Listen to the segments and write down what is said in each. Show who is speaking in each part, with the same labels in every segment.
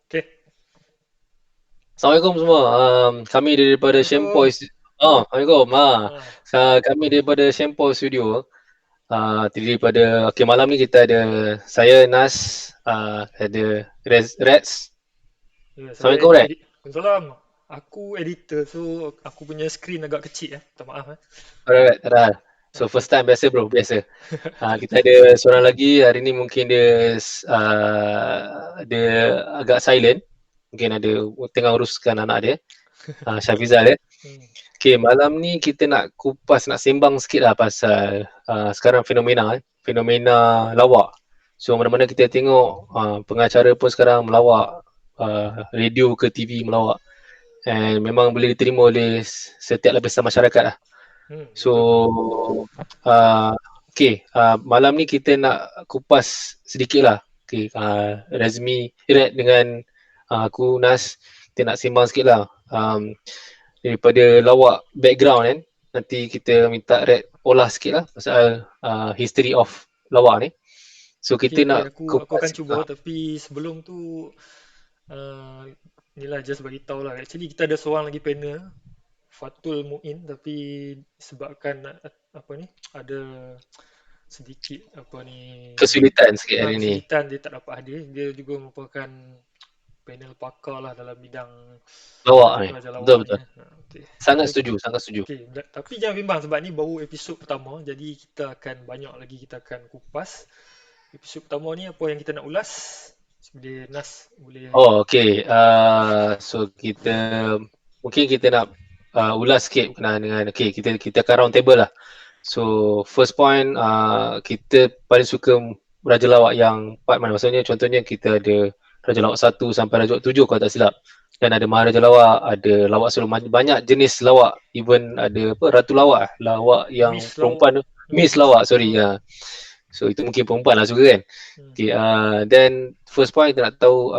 Speaker 1: Okay.
Speaker 2: Assalamualaikum semua. Kami daripada
Speaker 1: Assalamualaikum.
Speaker 2: Shampoy. Assalamualaikum.
Speaker 1: Ah,
Speaker 2: Kami daripada Shampoy Studio. Terdiri daripada okey, malam ni kita ada saya Nas, ada Reds.
Speaker 1: ya, saya
Speaker 2: Assalamualaikum Red.
Speaker 1: edit. Salam. Aku editor, so aku punya screen agak kecil eh. Minta maaf eh.
Speaker 2: Alright, alright. So
Speaker 1: Okay.
Speaker 2: first time biasa bro, biasa. Kita ada seorang lagi hari ni mungkin dia agak silent. Mungkin ada tengah uruskan anak dia. Syafizal ya.
Speaker 1: Hmm.
Speaker 2: Okay, malam ni kita nak kupas, nak sembang sikit lah pasal sekarang fenomena lawak. So mana-mana kita tengok pengacara pun sekarang melawak, radio ke TV melawak. And memang boleh diterima oleh setiap lapisan masyarakat lah.
Speaker 1: Hmm,
Speaker 2: So,
Speaker 1: betul.
Speaker 2: uh, okay, malam ni kita nak kupas sedikit lah. Okay, Razmi, Red dengan aku Nas, kita nak sembang sikit lah. Daripada lawak background kan, nanti kita minta Red olah sikit lah pasal history of lawak ni. So
Speaker 1: Okay,
Speaker 2: kita
Speaker 1: okay.
Speaker 2: nak
Speaker 1: Aku akan
Speaker 2: kupas.
Speaker 1: cuba, tapi sebelum tu uh, ni lah just bagi tahu lah. Actually kita ada seorang lagi panel, Fatul Muin, tapi sebabkan apa ni ada sedikit apa ni
Speaker 2: Kesulitan sikit hari ni.
Speaker 1: kesulitan, dia tak dapat hadir. Dia juga merupakan panel pakar lah dalam bidang
Speaker 2: Lawak ni.
Speaker 1: Raja
Speaker 2: Betul
Speaker 1: Lawak ni
Speaker 2: betul.
Speaker 1: eh. Okay.
Speaker 2: Sangat
Speaker 1: So,
Speaker 2: setuju, sangat setuju.
Speaker 1: okay. Tapi jangan bimbang sebab ni baru episod pertama. Jadi kita akan banyak lagi kita akan kupas. Episod pertama ni apa yang kita nak ulas? Seperti Nas boleh.
Speaker 2: Oh, okay. So kita mungkin kita nak ulas sikit berkenaan dengan, okay, kita akan round table lah. So first point, kita paling suka Raja Lawak yang part mana? Maksudnya contohnya kita ada Raja Lawak 1 sampai Raja Lawak 7 kalau tak silap. Dan ada Maharaja Lawak, ada lawak sebelum, banyak jenis lawak. Even ada apa, Ratu Lawak, lawak yang
Speaker 1: Miss Lawak.
Speaker 2: perempuan tu. Miss Lawak,
Speaker 1: Miss
Speaker 2: sorry
Speaker 1: Lawak.
Speaker 2: ya. So itu mungkin perempuan lah suka kan.
Speaker 1: Hmm.
Speaker 2: Okay, then first point kita nak tahu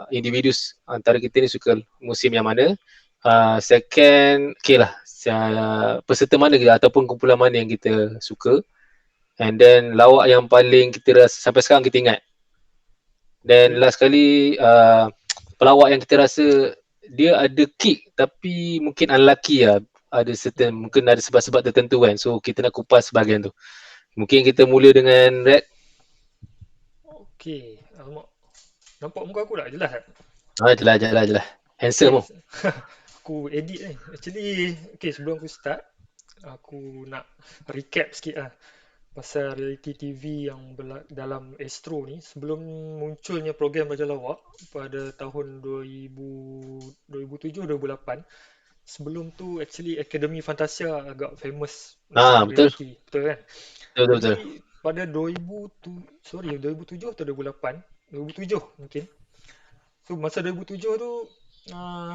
Speaker 2: individu antara kita ni suka musim yang mana. Second, okay lah, peserta mana kita ataupun kumpulan mana yang kita suka. And then lawak yang paling kita rasa sampai sekarang kita ingat. Then
Speaker 1: Okay.
Speaker 2: last kali, pelawak yang kita rasa dia ada kick tapi mungkin unlucky lah. Ada certain,
Speaker 1: Hmm.
Speaker 2: mungkin ada sebab-sebab tertentu kan. So kita nak kupas bahagian tu. Mungkin kita mula dengan Red.
Speaker 1: Okay. Alamak. Nampak muka aku tak? Jelas tak?
Speaker 2: Jelas, jelas, jelas. Handsome
Speaker 1: Okay.
Speaker 2: tu.
Speaker 1: Aku edit ni. Actually, okay, sebelum aku start, aku nak recap sikit lah pasal reality TV yang dalam Astro ni. Sebelum munculnya program Raja Lawak pada tahun 2007-2008, sebelum tu actually Academy Fantasia agak famous untuk
Speaker 2: Betul.
Speaker 1: reality, betul kan?
Speaker 2: Betul, betul, betul.
Speaker 1: Jadi pada 2007 atau 2008, 2007 mungkin. So masa 2007 tu uh,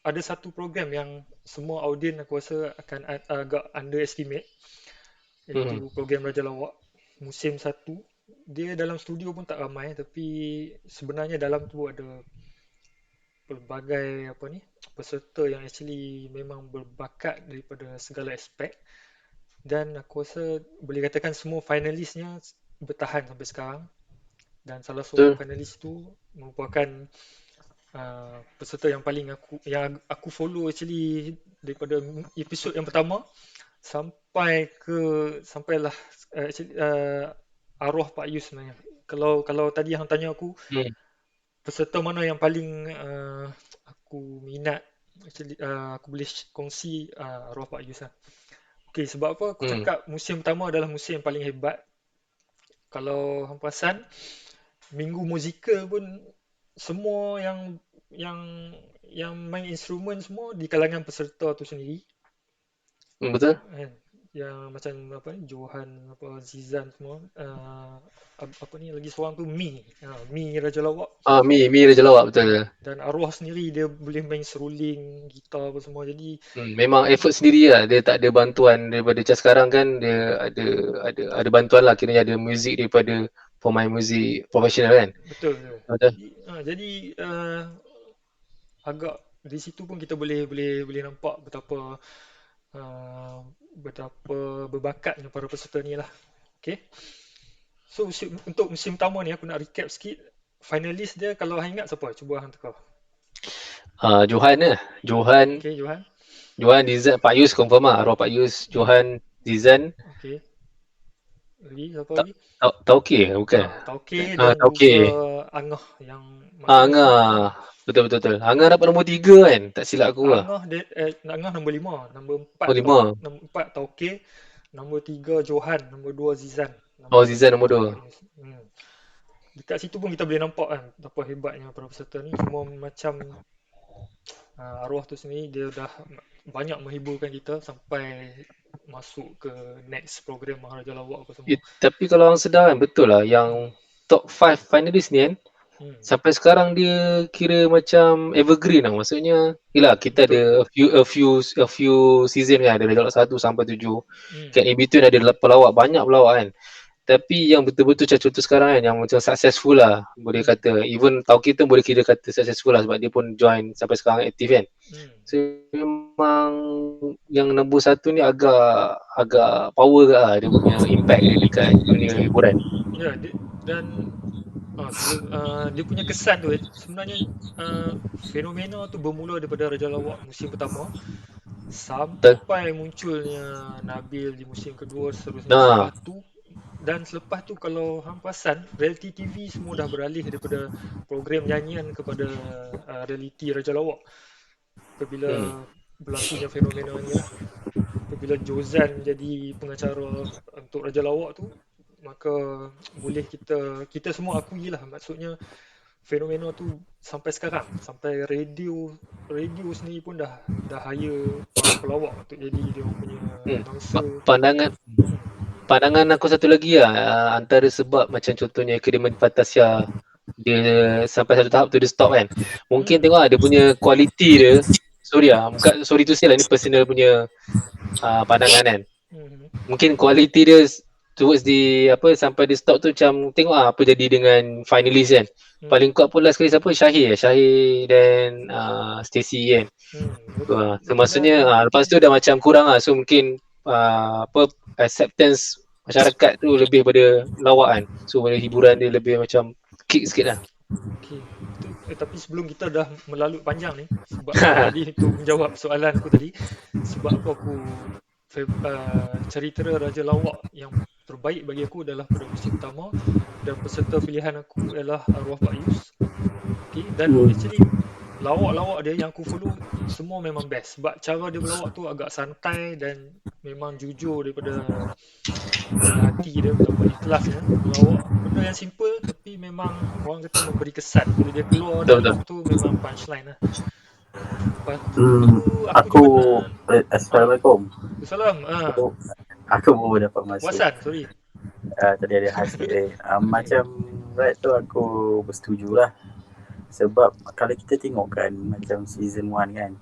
Speaker 1: ada satu program yang semua audien aku rasa akan agak underestimate,
Speaker 2: Hmm.
Speaker 1: iaitu program Raja Lawak musim satu. Dia dalam studio pun tak ramai, tapi sebenarnya dalam tu ada pelbagai apa ni peserta yang actually memang berbakat daripada segala aspek, dan aku rasa boleh katakan semua finalisnya bertahan sampai sekarang, dan salah seorang
Speaker 2: Betul.
Speaker 1: finalis tu merupakan peserta yang paling aku follow actually daripada episod yang pertama sampailah actually, arwah Pak Yus sebenarnya. Kalau tadi yang tanya aku
Speaker 2: Hmm.
Speaker 1: peserta mana yang paling aku minat, actually aku boleh kongsi arwah Pak Yus lah. Okay, sebab apa aku
Speaker 2: Hmm.
Speaker 1: cakap musim pertama adalah musim yang paling hebat. Kalau hang perasan, minggu musikal pun semua yang yang main instrumen semua di kalangan peserta tu sendiri
Speaker 2: Betul.
Speaker 1: kan, yang macam apa ni Johan, apa Zizan semua, apa ni lagi seorang tu Mi Raja Lawak,
Speaker 2: Mi Raja Lawak betul.
Speaker 1: dan arwah sendiri dia boleh main seruling gitar apa semua, jadi
Speaker 2: Memang effort sendiri lah. Dia tak ada bantuan daripada macam sekarang kan. Dia ada bantuan lah. Kiranya ada muzik daripada pemain muzik profesional kan.
Speaker 1: betul betul.
Speaker 2: Betul.
Speaker 1: Jadi agak di situ pun kita boleh nampak betapa berbakatnya para peserta ni lah. Okay. So untuk musim pertama ni aku nak recap sikit. finalis dia kalau hang ingat siapa? Cuba hang teka.
Speaker 2: Johan lah. Johan,
Speaker 1: Okey, Johan.
Speaker 2: Johan Dizan, Pak Yus confirm lah. Arwah Pak Yus,
Speaker 1: Hmm.
Speaker 2: Johan Dizan,
Speaker 1: Okey. Lagi siapa
Speaker 2: tak
Speaker 1: lagi?
Speaker 2: Tauke bukan?
Speaker 1: Tauke dan
Speaker 2: Tauke.
Speaker 1: juga Angah yang mana
Speaker 2: Angah. Betul betul betul. Angah dapat nombor 3 kan? Tak silap aku lah.
Speaker 1: Angah nombor 5, nombor 4
Speaker 2: Nombor 5.
Speaker 1: nombor 4 Tauke, nombor 3 Johan, nombor 2 Zizan,
Speaker 2: Oh,
Speaker 1: nombor
Speaker 2: Zizan
Speaker 1: 1
Speaker 2: nombor 2.
Speaker 1: Pak Yus. Dekat situ pun kita boleh nampak kan betapa hebatnya para peserta ni. Cuma macam arwah tu sendiri dia dah banyak menghiburkan kita sampai masuk ke next program Maharaja Lawak apa semua.
Speaker 2: Tapi kalau orang sedar kan, betul lah yang top 5 finalis ni kan,
Speaker 1: Hmm,
Speaker 2: sampai sekarang dia kira macam evergreen lah. Maksudnya, yelah kita
Speaker 1: betul.
Speaker 2: ada a few season kan, ada dari 1 sampai 7.
Speaker 1: Hmm,
Speaker 2: Kan in between ada pelawak, banyak pelawak kan. Tapi yang betul-betul macam contoh sekarang kan, yang macam successful lah boleh
Speaker 1: hmm,
Speaker 2: kata. Even tahu kita boleh kira kata successful lah sebab dia pun join sampai sekarang aktif kan.
Speaker 1: hmm.
Speaker 2: So memang yang nombor 1 ni agak power ke lah dia punya impact dia dekat dunia hiburan.
Speaker 1: Ya, dan dia punya kesan tu sebenarnya fenomena tu bermula daripada Raja Lawak musim pertama
Speaker 2: Betul?
Speaker 1: sampai munculnya Nabil di musim kedua seterusnya.
Speaker 2: Nah,
Speaker 1: Selepas tu kalau hang perasan reality TV semua dah beralih daripada program nyanyian kepada reality Raja Lawak.
Speaker 2: hmm.
Speaker 1: Apabila berlakunya fenomena ni lah. Apabila Jozan jadi pengacara untuk Raja Lawak tu, maka boleh kita semua akui lah, maksudnya fenomena tu sampai sekarang, sampai radio sendiri pun dah hire para pelawak untuk jadi dia orang punya announcer.
Speaker 2: Pandangan
Speaker 1: Hmm.
Speaker 2: pandangan aku satu lagi lah, antara sebab macam contohnya Kediaman Fantasia dia sampai satu tahap tu dia stop kan. Mungkin
Speaker 1: Hmm.
Speaker 2: tengok lah dia punya kualiti dia. Sorry tu say lah, ni personal punya pandangan kan.
Speaker 1: Hmm.
Speaker 2: Mungkin kualiti dia towards sampai dia stop tu macam tengok lah apa jadi dengan finalist kan.
Speaker 1: Hmm.
Speaker 2: Paling kuat pun last sekali siapa? Syahir dan Stacey kan.
Speaker 1: Betul.
Speaker 2: So maksudnya lepas tu dah macam kurang lah. So mungkin acceptance masyarakat tu lebih pada lawak kan. So hiburan dia lebih macam kick sikit lah.
Speaker 1: Okey. Tapi sebelum kita dah melalut panjang ni, sebab tadi untuk menjawab soalan aku tadi, sebab aku cerita Raja Lawak yang terbaik bagi aku adalah pada musim pertama, dan peserta pilihan aku ialah arwah Pak Yus. Okay? Dan actually lawak-lawak dia yang aku follow semua memang best sebab cara dia berlawak tu agak santai dan memang jujur daripada hati dia, betapa ikhlasnya berlawak. Benda yang simple tapi memang orang kata memberi kesan. Bila dia keluar dialog tu memang punchline lah. Lepas tu aku juga nak
Speaker 3: Assalamualaikum.
Speaker 1: Salam.
Speaker 3: Aku baru dapat masuk.
Speaker 1: Wasan, sorry.
Speaker 3: Tadi ada hal sikit. Macam right tu aku bersetuju lah. Sebab kalau kita tengok kan macam season 1 kan.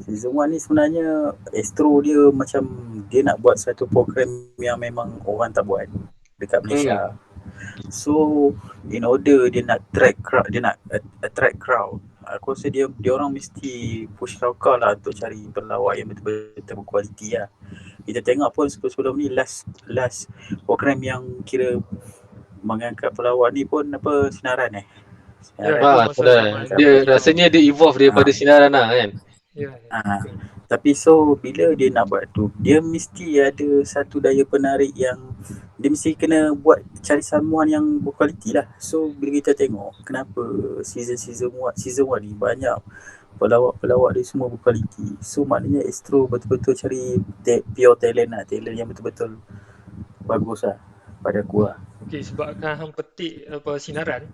Speaker 3: Season 1 ni sebenarnya Astro dia macam dia nak buat satu program yang memang orang tak buat dekat Malaysia. So in order dia nak attract crowd, aku rasa dia orang mesti push crowd lah untuk cari pelawak yang betul-betul berkualiti lah. Kita tengok pun sebelum ni last program yang kira mengangkat pelawak ni pun sinaran.
Speaker 2: Dia rasanya dia evolve daripada sinaran lah kan.
Speaker 3: Tapi so bila dia nak buat tu, dia mesti ada satu daya penarik yang dia mesti kena buat, cari someone yang berkualiti lah. So bila kita tengok kenapa season 1 ni banyak pelawak dia semua berkualiti. So maknanya Astro betul-betul cari pure talent lah, talent yang betul-betul bagus lah pada aku lah.
Speaker 1: Okay, sebabkan hang petik sinaran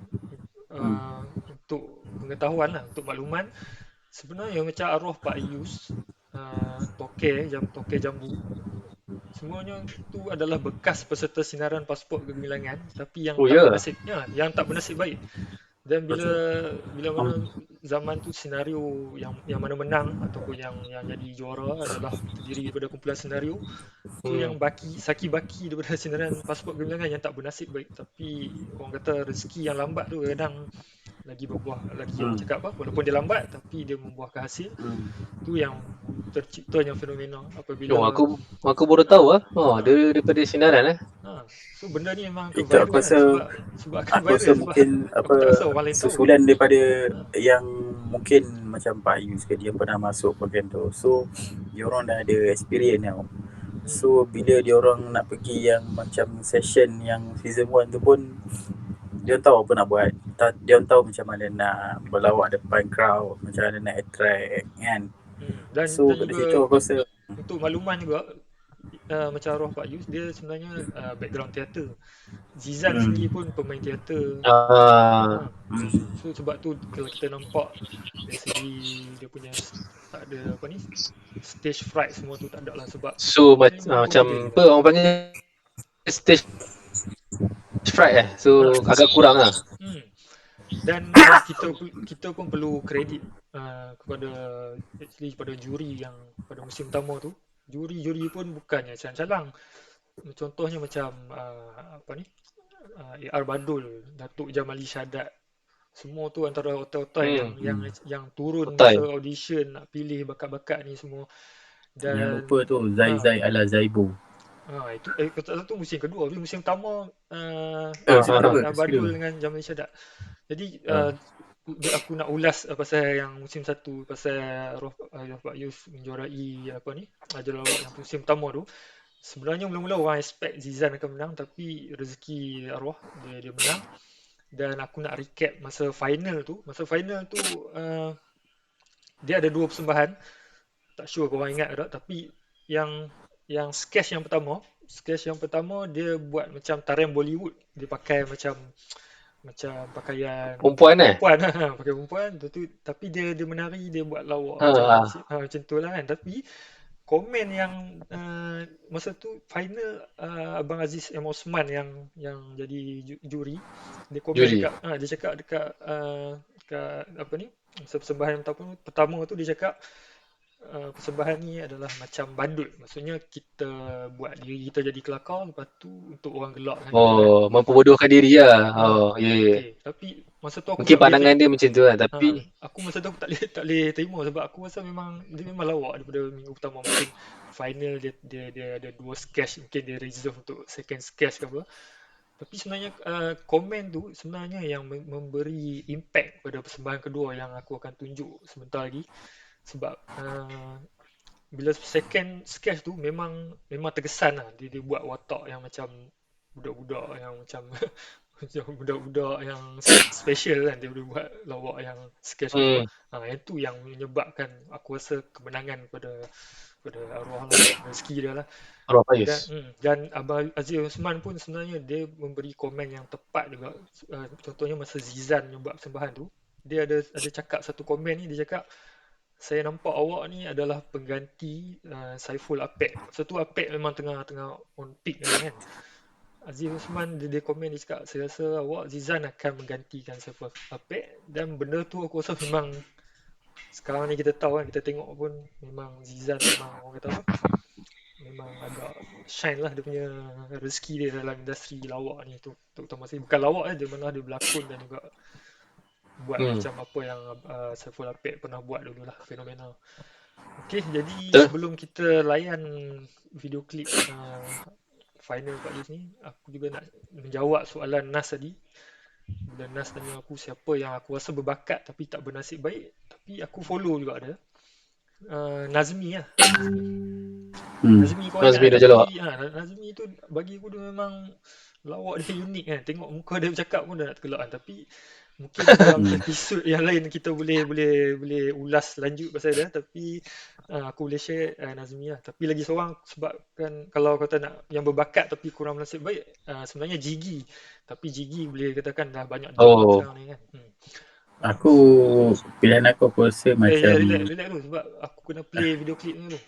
Speaker 1: untuk pengetahuan lah, untuk makluman, sebenarnya macam arwah Pak Yus, Toke Jambu, semuanya tu adalah bekas peserta sinaran Pasport Kegemilangan, tapi yang tak bernasib baik. Dan bila mana zaman tu senario yang mana menang ataupun yang jadi juara adalah terdiri daripada kumpulan senario tu yang saki baki daripada sinaran Pasport Kegemilangan yang tak bernasib baik. Tapi orang kata rezeki yang lambat tu kadang lagi berbuah, lagi orang cakap apa, walaupun dia lambat tapi dia membuahkan hasil. Tu yang terciptanya fenomena
Speaker 2: Oh,
Speaker 1: apabila
Speaker 2: aku baru tahu dia daripada sinaran
Speaker 1: so benda ni memang akan
Speaker 3: Itu aku
Speaker 1: viral kan,
Speaker 3: rasa
Speaker 1: sebab akan
Speaker 3: aku rasa
Speaker 1: viral sebab
Speaker 3: mungkin
Speaker 1: aku tak rasa orang lain tahu.
Speaker 3: susulan daripada
Speaker 1: Ha.
Speaker 3: yang mungkin macam Pak Yus ke, dia pernah masuk bahagian tu. So dia orang dah ada experience tau. So bila dia orang nak pergi yang macam session yang season 1 tu pun, dia tahu apa nak buat. Dia tahu macam mana nak berlawak depan crowd, macam mana nak attract kan.
Speaker 1: Dan
Speaker 3: So dari
Speaker 1: juga
Speaker 3: situ aku rasa
Speaker 1: untuk makluman juga, macam arwah Pak Yus, dia sebenarnya background teater. Zizan sendiri pun pemain teater. So sebab tu kalau kita nampak dari segi dia punya tak ada apa ni, stage fright semua tu tak ada lah, sebab
Speaker 2: So
Speaker 1: dia memang
Speaker 2: macam
Speaker 1: confident
Speaker 2: apa orang panggil stage fright so agak kurang lah.
Speaker 1: Dan kita pun perlu kredit kepada kepada juri yang pada musim pertama tu. Juri pun bukannya calang-calang. Contohnya macam apa ni, AR Badul, Datuk Jamali Syadat, semua tu antara otai-otai yang turun
Speaker 2: Otai.
Speaker 1: masa audition nak pilih bakat-bakat ni semua. Dan
Speaker 3: yang lupa tu Zai ala Zaibo.
Speaker 1: Itu tu musim kedua, tapi musim pertama
Speaker 3: Musim pertama,
Speaker 1: Badul dengan Jamali Syadat. Jadi aku nak ulas pasal yang musim 1, pasal Pak Yus menjuarai apa ni, Jalawak yang musim pertama tu. Sebenarnya mula-mula orang expect Zizan akan menang, tapi rezeki arwah dia menang. Dan aku nak recap masa final tu. Masa final tu dia ada 2 persembahan. Tak sure korang ingat tak, tapi yang sketch yang pertama dia buat macam tarian Bollywood. Dia pakai macam pakaian
Speaker 2: Perempuan
Speaker 1: pakai perempuan tu, tapi dia menari, dia buat lawak macam tu lah kan. Tapi komen yang masa tu final, Abang Aziz M. Osman yang jadi juri, dia komen dekat dia cakap dekat apa ni, persembahan pertama tu, dia cakap persembahan ni adalah macam bandut. Maksudnya kita buat diri kita jadi kelakar, lepas tu untuk orang gelakkan kita kan.
Speaker 2: Memperbodohkan diri lah.
Speaker 1: Okay. Tapi masa tu aku
Speaker 2: mungkin pandangan dia macam tu lah, tapi
Speaker 1: aku masa tu aku tak boleh terima, sebab aku rasa dia memang lawak daripada minggu pertama. Mungkin final dia ada 2 sketch, mungkin dia reserve untuk second sketch ke apa. Tapi sebenarnya komen tu sebenarnya yang memberi impact pada persembahan kedua yang aku akan tunjuk sebentar lagi. Sebab bila second sketch tu memang terkesan lah. Dia buat watak yang macam budak-budak yang macam macam budak-budak yang special kan. Dia boleh buat lawak yang sketch kedua. Itu yang menyebabkan aku rasa kemenangan pada arwah lah, rezeki dia lah. Dan Abang Aziz Osman pun sebenarnya dia memberi komen yang tepat juga. Contohnya masa Zizan buat persembahan tu, dia ada cakap satu komen ni. Dia cakap, saya nampak awak ni adalah pengganti Saiful Apek. Masa tu Apek memang tengah on peak kan. Aziz Osman dia komen, dia cakap, saya rasa awak Zizan akan menggantikan Saiful Apek. Dan benda tu aku rasa memang sekarang ni kita tahu kan, kita tengok pun memang Zizan memang orang kata apa, memang agak shine lah dia punya rezeki dia dalam industri lawak ni tu. Terutama sekali bukan lawak dia malah dia berlakon dan juga buat macam apa yang Saiful Apek pernah buat dulu lah, fenomenal. Okay, jadi sebelum kita layan video klip final Pak Yus ni, aku juga nak menjawab soalan Nas tadi. Bila Nas tanya aku siapa yang aku rasa berbakat tapi tak bernasib baik, tapi aku follow juga dia. Nazmi lah. Nazmi kau ingat, tapi Nazmi tu bagi aku dia memang lawak dia unik kan. Tengok muka dia bercakap pun dah nak tergelak kan. Tapi mungkin dalam episod yang lain kita boleh ulas lanjut pasal dia. Tapi aku boleh share Nazmi lah. Tapi lagi seorang, sebab kan kalau kata nak yang berbakat tapi kurang nasib baik, sebenarnya Jiggy. Tapi Jiggy boleh katakan dah banyak sekarang ni kan.
Speaker 3: Aku pilihan aku rasa macam
Speaker 1: relax dulu sebab aku kena play video klip ni dulu.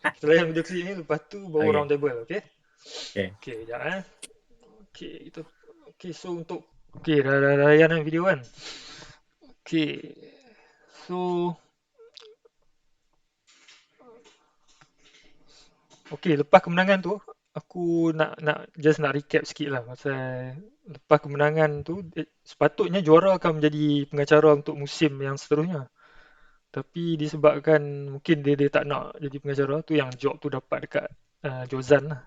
Speaker 1: Kita layan video klip ni, lepas tu baru round table. Okay, sekejap Okay, so untuk dah layan video kan. Okay, so lepas kemenangan tu, aku nak recap sikit lah pasal lepas kemenangan tu sepatutnya juara akan menjadi pengacara untuk musim yang seterusnya. Tapi disebabkan mungkin dia tak nak jadi pengacara tu yang job tu dapat dekat Jozan lah.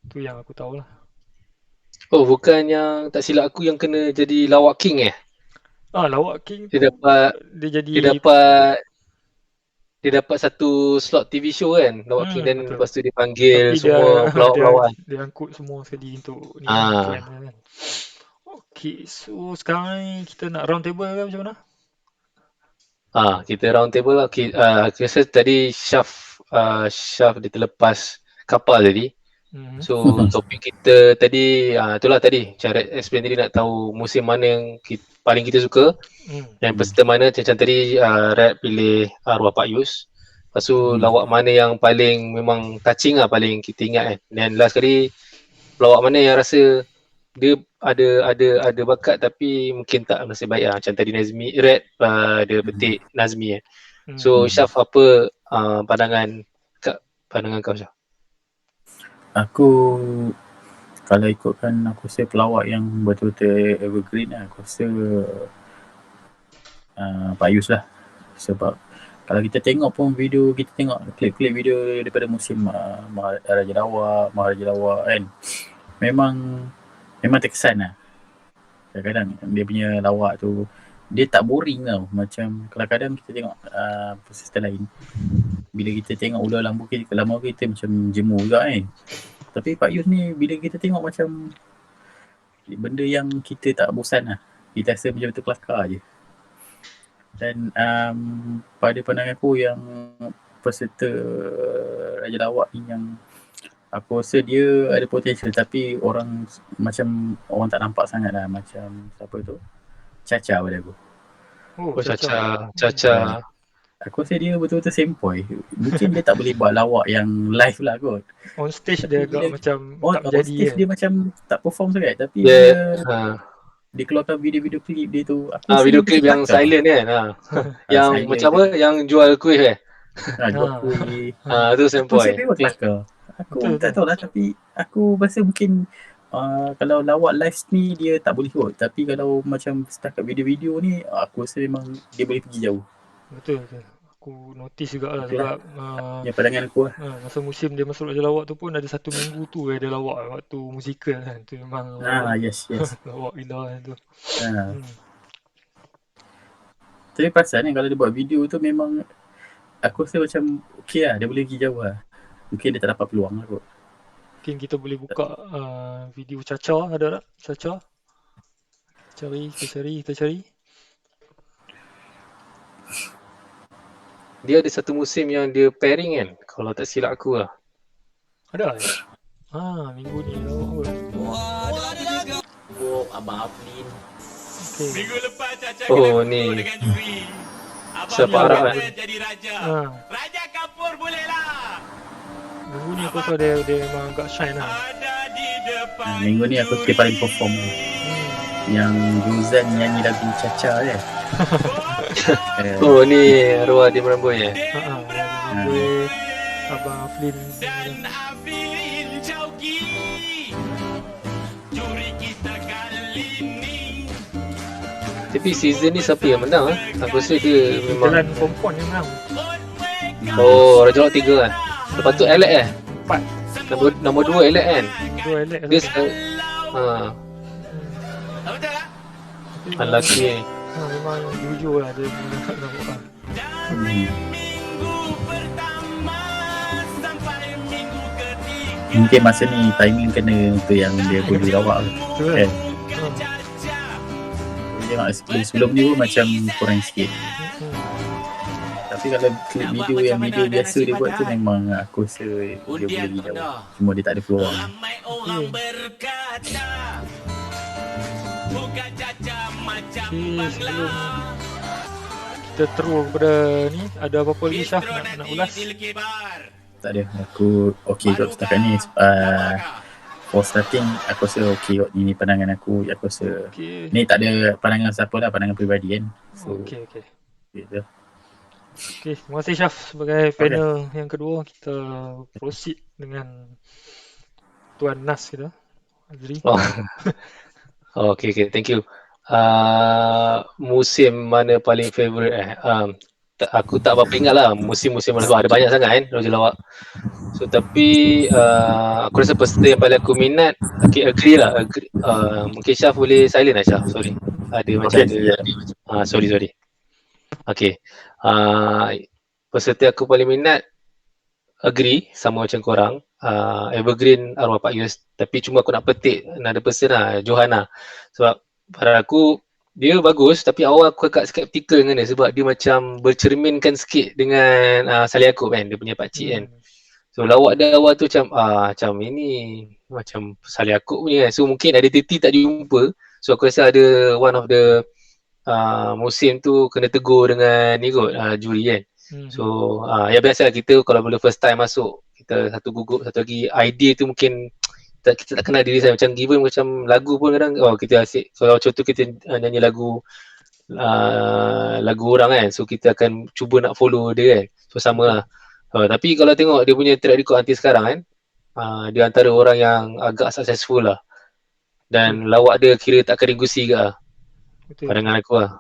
Speaker 1: Tu yang aku tahu lah.
Speaker 2: Oh, bukan yang tak silap aku yang kena jadi lawak king
Speaker 1: Lawak King
Speaker 2: Dia
Speaker 1: tu
Speaker 2: dapat
Speaker 1: dia jadi
Speaker 2: dia dapat satu slot TV show kan, lawak king, dan
Speaker 1: betul.
Speaker 2: lepas tu dipanggil
Speaker 1: Tapi
Speaker 2: semua pelawak-pelawak.
Speaker 1: dia angkut semua sekali untuk ni
Speaker 2: Ah.
Speaker 1: trend kan. Okay, so sekarang ni kita nak round table ke macam mana?
Speaker 2: Kita round table lah. Okay, aku rasa tadi Syaf dia terlepas kapal tadi. So topik kita tadi itulah tadi cara explain tadi, nak tahu musim mana yang paling kita suka. Yang peserta mana, macam tadi Red pilih Arwah Pak Yus. Lepas tu lawak mana yang paling memang touching lah, paling kita ingat kan. Dan last kali lawak mana yang rasa dia ada bakat tapi mungkin tak nasib baik lah. Macam tadi Nazmi, Red dia petik Nazmi So Syaf, apa pandangan kau Syaf?
Speaker 3: Aku kalau ikutkan, aku rasa pelawak yang betul-betul evergreen lah, aku rasa Pak Yus lah. Sebab kalau kita tengok pun video, kita tengok klip-klip video daripada musim Raja Lawak, Maharaja Lawak kan, memang terkesan lah. Kadang-kadang dia punya lawak tu dia tak boring tau. Macam kadang-kadang kita tengok peserta lain, bila kita tengok ular lampu kita macam jemu juga kan. Tapi Pak Yus ni bila kita tengok macam benda yang kita tak bosan lah. Kita rasa macam betul kelakar je. Dan pada pandangan aku, yang peserta Raja Lawak ni yang aku rasa dia ada potensial, tapi orang tak nampak sangat lah. Macam siapa tu? Caca pada aku.
Speaker 2: Caca.
Speaker 3: Aku rasa dia betul-betul sempoi. Mungkin dia tak boleh buat lawak yang live lah kot.
Speaker 1: On stage dia agak macam tak
Speaker 3: on
Speaker 1: jadi
Speaker 3: stage dia macam tak perform sangat. Tapi dia keluarkan video-video klip dia tu.
Speaker 2: Video klip yang silent kan. Yang silent macam apa? Yang jual kuih
Speaker 3: jual kuih.
Speaker 2: Tu sempoi.
Speaker 3: Aku rasa kelakar. Aku tak tahu lah, tapi aku rasa mungkin kalau lawak live ni dia tak boleh kot. Tapi kalau macam setakat video-video ni, aku rasa memang dia boleh pergi jauh.
Speaker 1: Betul. Aku notice jugalah sebab
Speaker 3: yang pandangan aku lah.
Speaker 1: Masa musim dia masuk Raja Lawak tu pun ada satu minggu tu ada lawak waktu musikal kan. Tu memang
Speaker 3: yes.
Speaker 1: lawak gila tu.
Speaker 3: Tapi perasan kalau dia buat video tu memang aku rasa macam okey lah, dia boleh pergi jauh lah. Mungkin dia tak dapat peluang lah kot.
Speaker 1: Mungkin kita boleh buka video Caca, ada tak? Caca? Kita cari.
Speaker 2: Dia ada satu musim yang dia pairing kan, kalau tak silap aku lah.
Speaker 1: Ada minggu ni
Speaker 3: Abang Aflin.
Speaker 1: Okay.
Speaker 4: Minggu lepas Caca
Speaker 2: ni
Speaker 4: dengan juri.
Speaker 2: siapa Arab kan?
Speaker 4: Jadi raja. Raja Kapur boleh lah.
Speaker 1: Minggu ni aku rasa dia memang agak shine lah.
Speaker 3: Minggu ni aku suka paling perform yang Juzan nyanyi lagu Caca je.
Speaker 2: Ni Arwah di Merambui
Speaker 1: Abang Aflin
Speaker 4: dan Afil Chowki. Juri kita kali ni.
Speaker 2: Tapi season ni siapa yang menang Aku rasa dia memang
Speaker 1: Jalan Kompon yang menang.
Speaker 2: Raja Lawak 3 kan. Lepas tu Elek 4. Nombor 2 Elek kan.
Speaker 1: 2 Elek
Speaker 2: Dia unlucky
Speaker 1: memang jujur lah dia nampak.
Speaker 3: Mungkin masa ni timing kena untuk yang dia boleh lawak kan. Sebelum ni pun macam kurang sikit. Tapi kalau klip video biasa dia buat tu, memang aku rasa dia boleh pergi jauh. Cuma dia tak ada peluang.
Speaker 1: Sebelum kita terus kepada ni, ada apa-apa lagi Syaf nak ulas?
Speaker 3: Tak ada, aku okey kot setakat ni. For starting, aku rasa okey kot. Ini pandangan aku rasa ni tak ada pandangan siapa lah, pandangan peribadi kan. So,
Speaker 1: okey.
Speaker 3: Gitu.
Speaker 1: Okey, terima kasih Syaf sebagai panel yang kedua. Kita proceed dengan Tuan Nas kita. Azri.
Speaker 2: Oh, okay, thank you. Musim mana paling favourite aku tak berapa ingat lah musim-musim mana, sebab ada banyak sangat kan Raja Lawak. So tapi aku rasa peserta yang paling aku minat, okay, agree. Mungkin Syaf boleh silent lah Syaf, sorry. Ada macam
Speaker 3: Okay,
Speaker 2: ada sorry. Okay. Peserta aku paling minat, agree sama macam korang. Evergreen arwah Pak Yus, tapi cuma aku nak petik another person lah, Johanna. Sebab pada aku dia bagus, tapi awal aku agak skeptikal dengan dia sebab dia macam bercerminkan sikit dengan Salih Yaakob kan, dia punya pakcik kan. So lawak dia awal tu macam ini macam Salih Yaakob punya kan. So mungkin identiti tak jumpa. So aku rasa ada one of the musim tu kena tegur dengan ni kot, juri kan. So ya biasa kita kalau boleh first time masuk, kita satu gugup, satu lagi idea tu mungkin kita tak kenal diri saya, macam given macam lagu pun kadang kita asyik, kalau contoh kita nyanyi lagu orang kan, so kita akan cuba nak follow dia kan, so sama lah. Tapi kalau tengok dia punya track record nanti sekarang kan, dia antara orang yang agak successful lah, dan lawak dia kira tak kering gusi ke lah. Pandangan aku lah.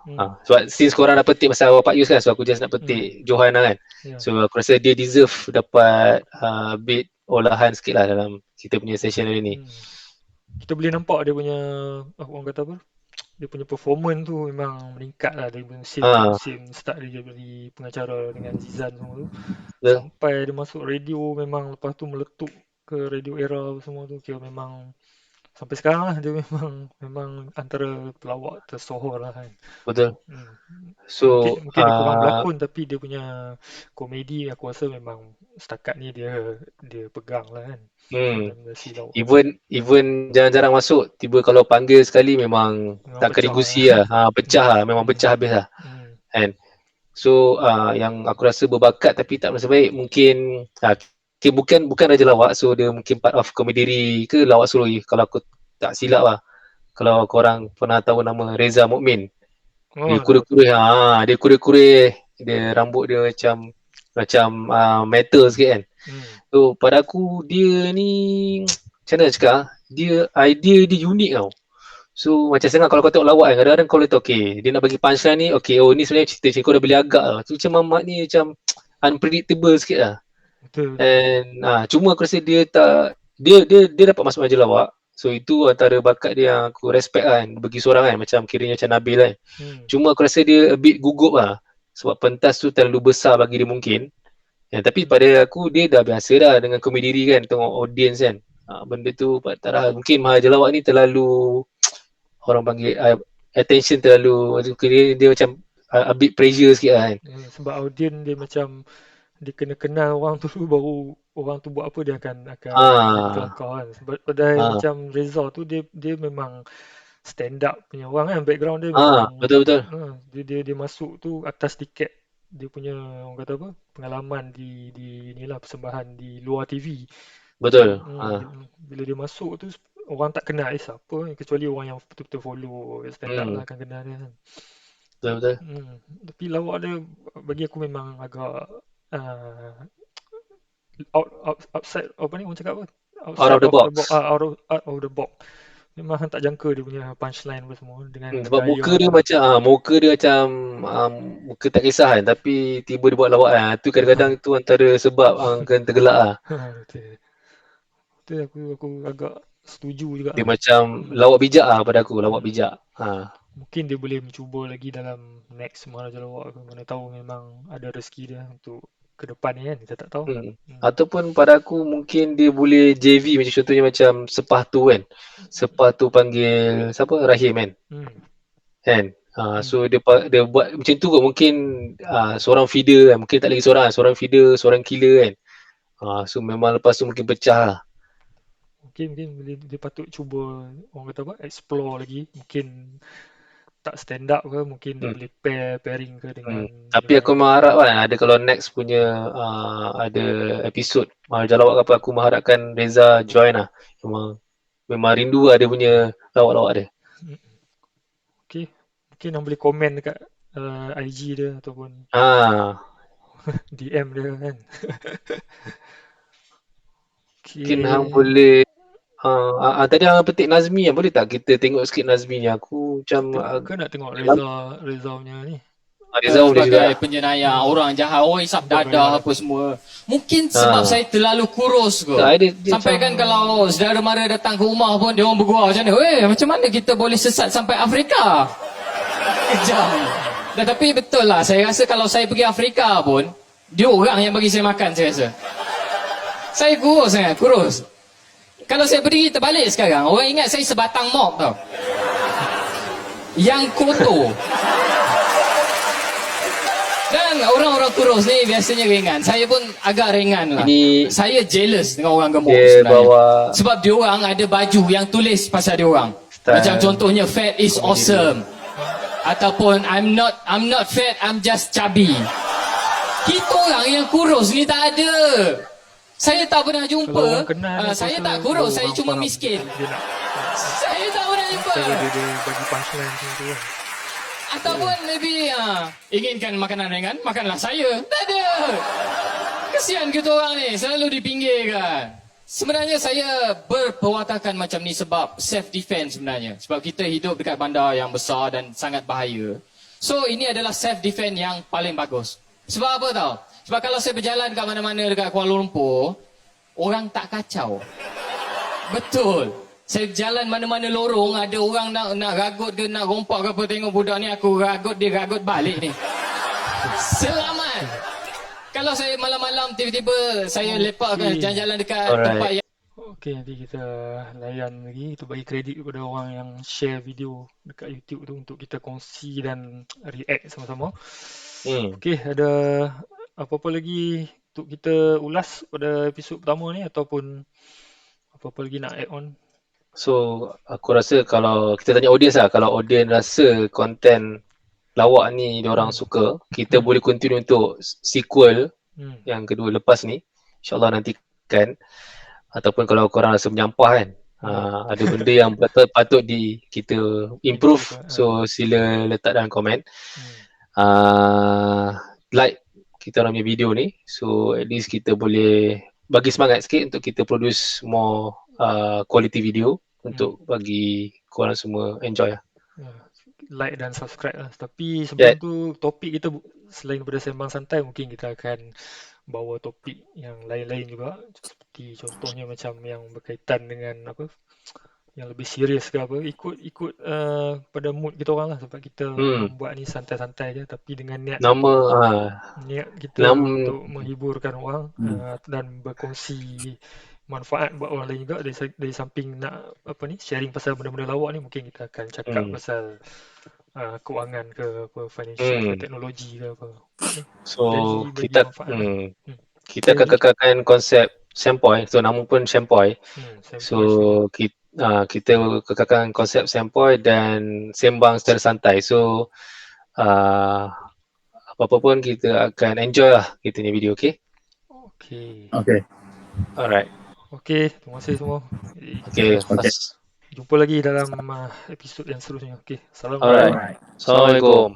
Speaker 2: Sebab since korang dah petik pasal Pak Yus kan, so aku just nak petik Johanna kan. So aku rasa dia deserve dapat bit olahan sikit lah dalam kita punya session hari ni.
Speaker 1: Kita boleh nampak dia punya, orang kata apa, dia punya performance tu memang meningkat lah dari musim start dia jadi pengacara dengan Zizan semua tu. Sampai dia masuk radio, memang lepas tu meletup ke Radio Era semua tu, kira memang sampai sekarang lah dia memang antara pelawak tersohor lah kan.
Speaker 2: Betul. So
Speaker 1: mungkin dia kurang berlakon, tapi dia punya komedi aku rasa memang setakat ni dia pegang lah kan.
Speaker 2: Even jarang-jarang masuk, tiba kalau panggil sekali memang tak kering gusi lah. Pecah lah, memang pecah habis lah. And so yang aku rasa berbakat tapi tak merasa baik mungkin bukan Raja Lawak, so dia mungkin part of komedi ke Lawak Suroi kalau aku tak silap lah. Kalau korang pernah tahu nama Reza Mukmin, dia kurir-kurir, dia rambut dia macam metal sikit kan. So pada aku dia ni macam mana nak cakap, dia idea dia unik tau. So macam sangat kalau kau tengok lawak kan, kadang-kadang kau boleh tahu okay, dia nak bagi punchline ni, okay, ni sebenarnya cerita kau dah boleh agak lah. So macam Mamat ni macam unpredictable sikit lah. And cuma aku rasa dia dapat masuk Raja Lawak. So itu antara bakat dia yang aku respect kan, bagi seorang kan, macam kiranya macam Nabil kan. Cuma aku rasa dia a bit gugup lah, sebab pentas tu terlalu besar bagi dia mungkin. Tapi pada aku dia dah biasa dah dengan komedi diri kan, tengok audience kan. Benda tu tak dah, mungkin Raja Lawak ni terlalu orang panggil attention terlalu, dia macam a bit pressure sikit lah kan.
Speaker 1: Sebab audience dia macam dia kena kenal orang tu baru orang tu buat apa dia akan kelakar kan. Sebab macam Reza tu dia memang stand up punya orang kan, background dia memang
Speaker 2: betul.
Speaker 1: Dia masuk tu atas tiket dia punya orang kata apa, pengalaman di inilah persembahan di luar TV.
Speaker 2: Betul.
Speaker 1: Bila dia masuk tu orang tak kenal siapa, kecuali orang yang betul-betul follow stand up lah akan kenal dia kan.
Speaker 2: Betul.
Speaker 1: Tapi lawak dia bagi aku memang agak outside, apa ni orang cakap apa?
Speaker 2: Out of the box.
Speaker 1: Out of the box. Memang tak jangka dia punya punchline apa semua dengan
Speaker 2: sebab muka dia macam muka tak kisah kan, tapi tiba dia buat lawak kan. Tu kadang-kadang tu antara sebab akan tergelak lah.
Speaker 1: Betul. Aku agak setuju juga.
Speaker 2: Dia macam lawak bijak lah pada aku, lawak bijak.
Speaker 1: Mungkin dia boleh mencuba lagi dalam next Maharaja Lawak ke, mana tahu memang ada rezeki dia untuk ke depan ni kan, kita tak tahu.
Speaker 2: Ataupun pada aku mungkin dia boleh JV, macam contohnya macam Sepah tu kan. Sepah tu panggil siapa? Rahim kan. Kan? So dia buat macam tu kot, mungkin seorang feeder kan, mungkin tak lagi seorang feeder, seorang killer kan. So memang lepas tu mungkin pecah lah.
Speaker 1: Mungkin dia patut cuba orang kata apa, explore lagi. Mungkin tak stand up ke, mungkin dia boleh pairing ke dengan
Speaker 2: tapi aku mengharap kan ada, kalau next punya ada episod Maharaja Lawak ke apa, aku mengharapkan Reza join lah. Memang rindu lah dia punya lawak-lawak dia.
Speaker 1: Okay, mungkin yang boleh komen dekat IG dia ataupun DM dia kan.
Speaker 2: Mungkin hang boleh Tadi Abang petik Nazmi boleh tak kita tengok sikit Nazmi ni? Aku macam
Speaker 1: Ke nak tengok Reza punya ni?
Speaker 2: Reza boleh juga.
Speaker 5: Sebagai penjenayah orang jahat, orang isap dadah apa semua. Mungkin sebab saya terlalu kurus ke. Sampai kan kalau saudara mara datang ke rumah pun dia orang bergurau macam mana? Macam mana kita boleh sesat sampai Afrika? Kejam. Tapi betul lah, saya rasa kalau saya pergi Afrika pun dia orang yang bagi saya makan, saya rasa. Saya kurus sangat, kurus. Kalau saya berdiri terbalik sekarang, orang ingat saya sebatang mop tau. Yang kotor. Dan orang-orang kurus ni biasanya ringan. Saya pun agak ringan lah. Saya jealous dengan orang gemuk sebenarnya. Sebab dia orang ada baju yang tulis pasal dia orang. Macam contohnya fat is awesome. Ataupun I'm not fat, I'm just chubby. Kita orang yang kurus ni tak ada. Saya tak pernah jumpa. Saya tak kurus, saya cuma miskin. Saya tak pernah jumpa.
Speaker 1: Dia bagi punchline macam tu lah.
Speaker 5: Ataupun maybe inginkan makanan ringan, makanlah saya. Tak ada. Kesian kita orang ni, selalu dipinggirkan. Sebenarnya saya berperwatakan macam ni sebab self-defense sebenarnya. Sebab kita hidup dekat bandar yang besar dan sangat bahaya. So ini adalah self-defense yang paling bagus. Sebab apa tau? Sebab kalau saya berjalan kat mana-mana dekat Kuala Lumpur, orang tak kacau. Betul. Saya jalan mana-mana lorong, ada orang nak ragut ke, nak rompak ke apa, tengok budak ni aku ragut, dia ragut balik ni. Selamat. Kalau saya malam-malam tiba-tiba saya lepak ke jalan-jalan dekat tempat yang...
Speaker 1: Okey, nanti kita layan lagi, kita bagi kredit kepada orang yang share video dekat YouTube tu untuk kita kongsi dan react sama-sama. Okey, ada apa-apa lagi untuk kita ulas pada episod pertama ni ataupun apa-apa lagi nak add on?
Speaker 2: So aku rasa kalau kita tanya audience lah, kalau audience rasa konten lawak ni diorang suka, kita boleh continue untuk sequel yang kedua lepas ni, InsyaAllah nantikan. Ataupun kalau korang rasa menyampah kan, ada benda yang patut kita improve, so sila letak dalam komen. Like kita orang punya video ni, so at least kita boleh bagi semangat sikit untuk kita produce more quality video untuk bagi korang semua enjoy lah.
Speaker 1: Like dan subscribe lah. Tapi sebelum tu topik kita selain daripada sembang santai, mungkin kita akan bawa topik yang lain-lain juga, seperti contohnya macam yang berkaitan dengan apa yang lebih serius ke apa, ikut pada mood kita orang lah, sebab kita buat ni santai-santai je tapi dengan niat kita untuk menghiburkan orang dan berkongsi manfaat buat orang lain juga. Dari samping nak apa ni sharing pasal benda-benda lawak ni, mungkin kita akan cakap pasal keuangan ke apa, financial ke teknologi ke apa.
Speaker 2: So kita akan kekalkan konsep sempoi, so nama pun sempoi. So kita kekalkan konsep sempoi dan sembang secara santai. So apa-apa pun kita akan enjoy lah kita ni video, okay? Alright.
Speaker 1: Okay, terima kasih semua.
Speaker 2: Okay.
Speaker 1: Jumpa lagi dalam episod yang seterusnya. Okay,
Speaker 2: Assalamualaikum. Assalamualaikum.